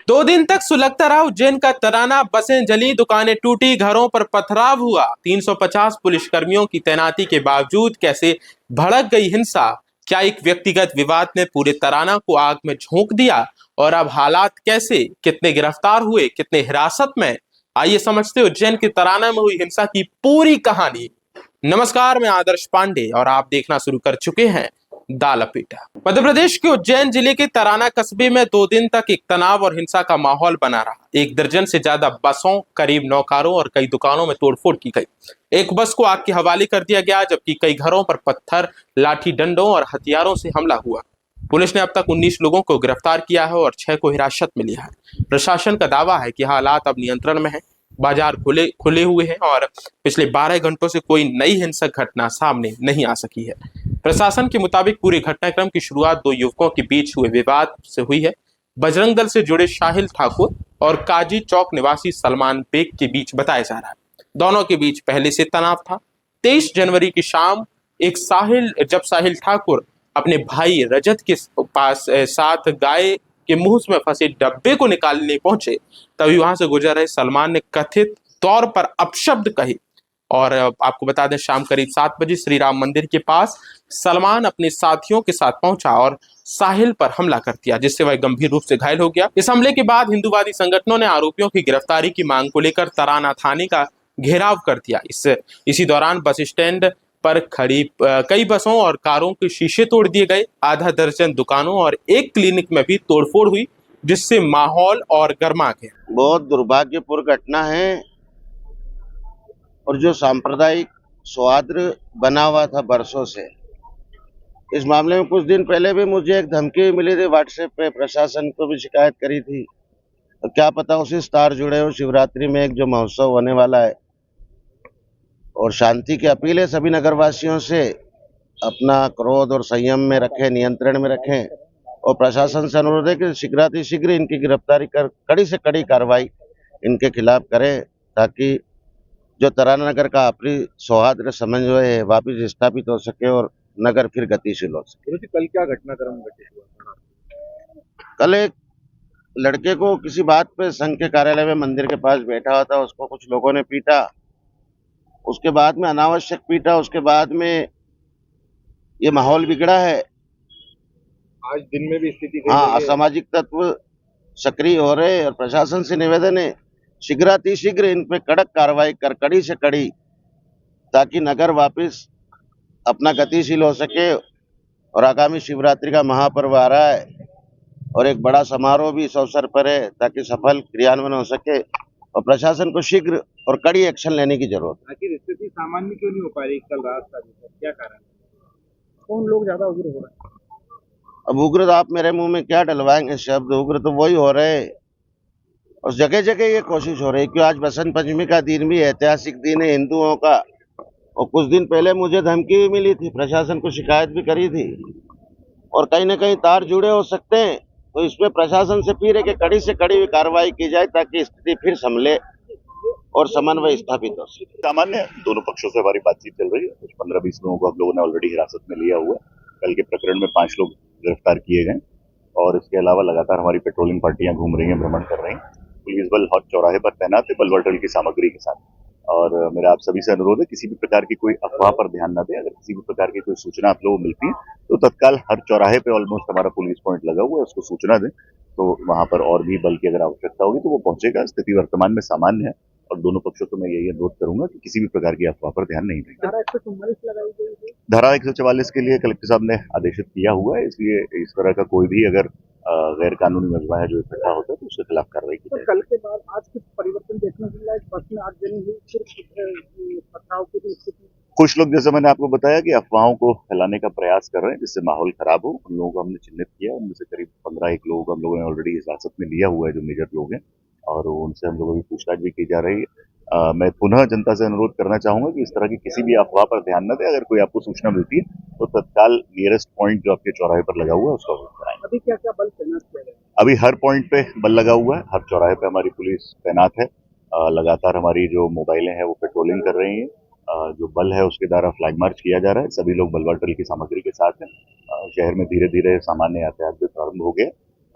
2 दिन तक सुलगता रहा उज्जैन का तराना। बसें जली, दुकानें टूटी, घरों पर पथराव हुआ। 350 पुलिसकर्मियों की तैनाती के बावजूद कैसे भड़क गई हिंसा? क्या एक व्यक्तिगत विवाद ने पूरे तराना को आग में झोंक दिया? और अब हालात कैसे? कितने गिरफ्तार हुए, कितने हिरासत में? आइए समझते उज्जैन के तराना में हुई हिंसा की पूरी कहानी। नमस्कार, मैं आदर्श पांडे और आप देखना शुरू कर चुके हैं दा लपेटा। मध्य प्रदेश के उज्जैन जिले के तराना कस्बे में 2 दिन तक एक तनाव और हिंसा का माहौल बना रहा। 1 दर्जन से ज्यादा बसों, करीब 9 कारों और कई दुकानों में तोड़फोड़ की गई। एक बस को आग के हवाले कर दिया गया, जबकि कई घरों पर पत्थर, लाठी डंडों और हथियारों से हमला हुआ। पुलिस ने अब तक 19 लोगों को गिरफ्तार किया है और 6 को हिरासत में लिया है। प्रशासन का दावा है कि हालात अब नियंत्रण में है। बाजार खुले हुए हैं और पिछले 12 घंटों से कोई नई हिंसक घटना सामने नहीं आ सकी है। प्रशासन के मुताबिक पूरे घटनाक्रम की शुरुआत 2 युवकों के बीच हुए विवाद से हुई है। बजरंग दल से जुड़े शाहिल ठाकुर और काजी चौक निवासी सलमान बेग के बीच बताया जा रहा है। दोनों के बीच पहले से तनाव था। 23 जनवरी की शाम जब साहिल ठाकुर अपने भाई रजत के पास साथ गाय के मुंह में फंसे डब्बे को निकालने पहुंचे, तभी वहां से गुजर रहे सलमान ने कथित तौर पर अपशब्द कहे। और आपको बता दें, शाम करीब 7 बजे श्री राम मंदिर के पास सलमान अपने साथियों के साथ पहुंचा और साहिल पर हमला कर दिया, जिससे वह गंभीर रूप से घायल हो गया। इस हमले के बाद हिंदूवादी संगठनों ने आरोपियों की गिरफ्तारी की मांग को लेकर तराना थाने का घेराव कर दिया। इसी दौरान बस स्टैंड पर खड़ी कई बसों और कारों के शीशे तोड़ दिए गए। आधा दर्जन दुकानों और एक क्लिनिक में भी तोड़फोड़ हुई, जिससे माहौल और गर्मा गया। बहुत दुर्भाग्यपूर्ण घटना है और जो सांप्रदायिक सौहार्द बना हुआ था बरसों से, इस मामले में कुछ दिन पहले भी मुझे एक धमकी मिली थी व्हाट्सएप पे। प्रशासन को भी शिकायत करी थी। तो क्या पता उसी तार जुड़े हो शिवरात्रि में एक जो महोत्सव होने वाला है, और शांति की अपील है सभी नगरवासियों से, अपना क्रोध और संयम में रखें, नियंत्रण में रखें। और प्रशासन से अनुरोध है कि शीघ्र इनकी गिरफ्तारी कर कड़ी से कड़ी कार्रवाई इनके खिलाफ करें, ताकि जो तराना नगर का आपसी सौहार्द समन्वय है वापिस स्थापित हो सके और नगर फिर गतिशील हो सके। कल क्या घटनाक्रम घटित हुआ? कल एक लड़के को किसी बात पे संघ के कार्यालय में मंदिर के पास बैठा हुआ था, उसको कुछ लोगों ने पीटा। उसके बाद में अनावश्यक पीटा, उसके बाद में ये माहौल बिगड़ा है। आज दिन में भी स्थिति असामाजिक तत्व सक्रिय हो रहे हैं और प्रशासन से निवेदन है शीघ्र इन पे कड़क कार्रवाई कर कड़ी से कड़ी, ताकि नगर वापस अपना गतिशील हो सके। और आगामी शिवरात्रि का महापर्व आ रहा है और एक बड़ा समारोह भी इस अवसर पर है, ताकि सफल क्रियान्वयन हो सके और प्रशासन को शीघ्र और कड़ी एक्शन लेने की जरूरत है। आखिर स्थिति सामान्य क्यों नहीं हो पा रही कल रात का? क्या कारण है? कौन लोग ज्यादा उग्र हो रहे हैं? अब उग्र तो आप मेरे मुंह में क्या डलवाएंगे शब्द, उग्र तो वही हो रहे हैं और जगह जगह ये कोशिश हो रही है। क्यों आज बसंत पंचमी का दिन भी ऐतिहासिक दिन है हिंदुओं का, और कुछ दिन पहले मुझे धमकी भी मिली थी, प्रशासन को शिकायत भी करी थी, और कहीं ना कहीं तार जुड़े हो सकते हैं। तो इसमें प्रशासन से फिर है कि कड़ी से कड़ी कार्रवाई की जाए, ताकि स्थिति फिर संभले और समन्वय स्थापित हो सके। सामान्य दोनों पक्षों से हमारी बातचीत चल रही है। कुछ 15-20 लोगों को हम लोगों ने ऑलरेडी हिरासत में लिया हुआ है। कल के प्रकरण में 5 लोग गिरफ्तार किए गए और इसके अलावा लगातार हमारी पेट्रोलिंग पार्टियां घूम रही हैं, भ्रमण कर रही हैं। पुलिस बल हर चौराहे पर तैनात है, बल वॉल्टल की सामग्री के साथ। और मेरा आप सभी से अनुरोध है, किसी भी प्रकार की कोई अफवाह पर ध्यान न दें। अगर किसी भी प्रकार की कोई सूचना आप लोगों को मिलती है तो तत्काल हर चौराहे पे ऑलमोस्ट हमारा पुलिस पॉइंट लगा हुआ है, उसको सूचना दें, तो वहां पर और भी बल की अगर आवश्यकता होगी तो वो पहुंचेगा। स्थिति वर्तमान में सामान्य है और दोनों पक्षों को मैं यही अनुरोध करूंगा कि किसी भी प्रकार की अफवाह पर ध्यान नहीं दें। धारा 144 के लिए कलेक्टर साहब ने आदेशित किया हुआ है, इसलिए इस तरह का कोई भी अगर गैर कानूनी मजमा है जो इकट्ठा होता है तो उसके खिलाफ कार्रवाई की जाए। कल के बाद आज कुछ परिवर्तन देखने को मिला है। बस में आग जली हुई, फिर पथराव की भी स्थिति। कुछ लोग, जैसे मैंने आपको बताया, कि अफवाहों को फैलाने का प्रयास कर रहे हैं जिससे माहौल खराब हो। उन लोगों को हमने चिन्हित किया, उनमें से करीब 15 लोगों को हम लोगों ने ऑलरेडी हिरासत में लिया हुआ है, जो मेजर लोग हैं, और उनसे हम लोगों की पूछताछ भी की जा रही है। मैं पुनः जनता से अनुरोध करना चाहूंगा कि इस तरह की किसी भी अफवाह पर ध्यान न दें। अगर कोई आपको सूचना मिलती है तो तत्काल नियरेस्ट पॉइंट जो आपके चौराहे पर लगा हुआ है उसका उपयोग कराएं। अभी क्या क्या बल तैनात किया गया है? अभी हर पॉइंट पे बल लगा हुआ है, हर चौराहे पे हमारी पुलिस तैनात है। लगातार हमारी जो मोबाइलें हैं वो पेट्रोलिंग कर रही हैं। जो बल है उसके द्वारा फ्लैग मार्च किया जा रहा है। सभी लोग बलवाटल की सामग्री के साथ हैं। शहर में धीरे धीरे सामान्य यातायात भी प्रारंभ हो गया।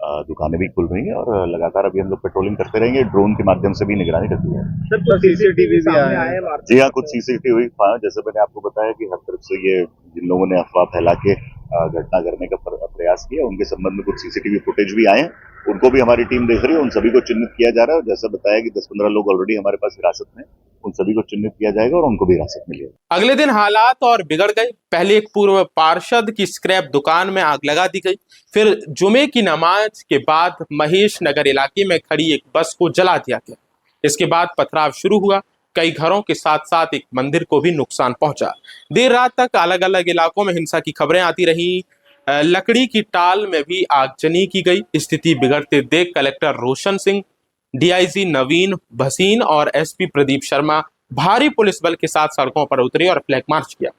दुकानें भी खुल रही हैं और लगातार अभी हम लोग पेट्रोलिंग करते रहेंगे, ड्रोन के माध्यम से भी निगरानी करती है। सर कुछ सीसीटीवी भी आए हैं। जी हाँ, कुछ सीसीटीवी जैसे मैंने आपको बताया कि हर तरफ से ये जिन लोगों ने अफवाह फैला के घटना करने का प्रयास किया, उनके संबंध में कुछ सीसीटीवी फुटेज भी आए हैं, उनको भी हमारी टीम देख रही है। उन सभी को चिन्हित किया जा रहा है और जैसा बताया कि 10-15 लोग ऑलरेडी हमारे पास हिरासत में, उन सभी को चिन्हित किया जाएगा और उनको भी हिरासत में लिया जाएगा। अगले दिन हालात और बिगड़ गए। पहले एक पूर्व पार्षद की स्क्रैप दुकान में आग लगा दी गई, फिर जुमे की नमाज के बाद महेश नगर इलाके में खड़ी एक बस को जला दिया गया। इसके बाद पथराव शुरू हुआ। कई घरों के साथ साथ एक मंदिर को भी नुकसान पहुंचा। देर रात तक अलग अलग इलाकों में हिंसा की खबरें आती रही। लकड़ी की टाल में भी आगजनी की गई। स्थिति बिगड़ते देख कलेक्टर रोशन सिंह, डीआईजी नवीन भसीन और एसपी प्रदीप शर्मा भारी पुलिस बल के साथ सड़कों पर उतरे और फ्लैग मार्च किया।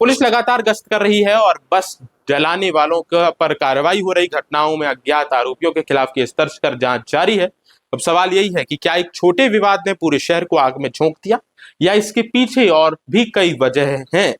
पुलिस लगातार गश्त कर रही है और बस जलाने वालों पर कार्रवाई हो रही। घटनाओं में अज्ञात आरोपियों के खिलाफ केस दर्ज कर जांच जारी है। अब सवाल यही है कि क्या एक छोटे विवाद ने पूरे शहर को आग में झोंक दिया या इसके पीछे और भी कई वजह हैं।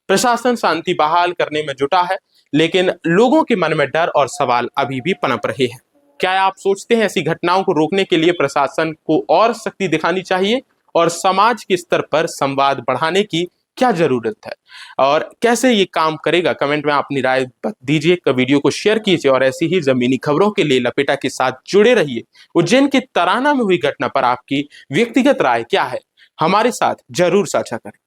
प्रशासन शांति बहाल करने में जुटा है, लेकिन लोगों के मन में डर और सवाल अभी भी पनप रहे हैं। क्या आप सोचते हैं ऐसी घटनाओं को रोकने के लिए प्रशासन को और सख्ती दिखानी चाहिए और समाज के स्तर पर संवाद बढ़ाने की क्या जरूरत है और कैसे ये काम करेगा? कमेंट में अपनी राय दीजिए। वीडियो को शेयर कीजिए और ऐसी ही जमीनी खबरों के लिए लपेटा के साथ जुड़े रहिए। उज्जैन के तराना में हुई घटना पर आपकी व्यक्तिगत राय क्या है? हमारे साथ जरूर साझा करें।